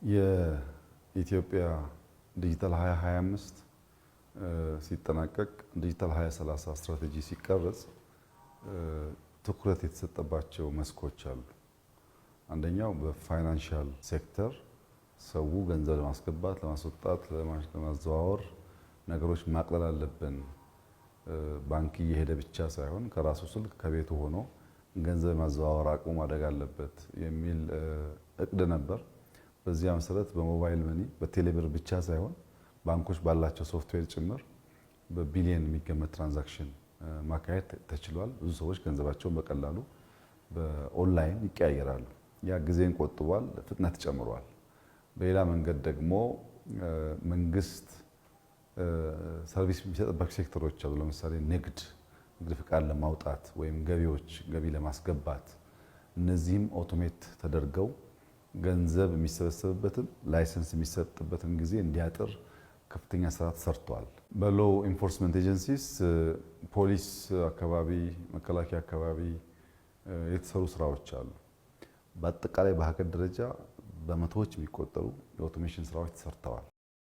የኢትዮጵያ ዲጂታል 2025 ሲጠናቀቅ ዲጂታል 2030 ስትራቴጂ ሲቀረጽ ትኩረት የተሰጠባቸው መስኮች አሉ። አንደኛው በፋይናንሻል ሴክተር ሰው ገንዘብ ለማስገባት፣ ለማስወጣት፣ ለማዘዋወር ነገሮች ማቅለል አለብን። ባንክ እየሄደ ብቻ ሳይሆን ከራሱ ስልክ ከቤቱ ሆኖ ገንዘብ ማዘዋወር አቅሙ ማደግ አለበት የሚል እቅድ ነበር። በዚያ መሰረት በሞባይል መኒ በቴሌብር ብቻ ሳይሆን ባንኮች ባላቸው ሶፍትዌር ጭምር በቢሊየን የሚገመት ትራንዛክሽን ማካሄድ ተችሏል። ብዙ ሰዎች ገንዘባቸውን በቀላሉ በኦንላይን ይቀያየራሉ። ያ ጊዜን ቆጥቧል፣ ፍጥነት ጨምሯል። በሌላ መንገድ ደግሞ መንግስት ሰርቪስ የሚሰጥባቸው ሴክተሮች አሉ። ለምሳሌ ንግድ ፍቃድ ለማውጣት ወይም ገቢዎች ገቢ ለማስገባት እነዚህም ኦቶሜት ተደርገው ገንዘብ የሚሰበሰብበትን ላይሰንስ የሚሰጥበትን ጊዜ እንዲያጥር ከፍተኛ ስራ ተሰርቷል። በሎ ኢንፎርስመንት ኤጀንሲስ ፖሊስ አካባቢ፣ መከላከያ አካባቢ የተሰሩ ስራዎች አሉ። በአጠቃላይ በሀገር ደረጃ በመቶዎች የሚቆጠሩ የኦቶሜሽን ስራዎች ተሰርተዋል።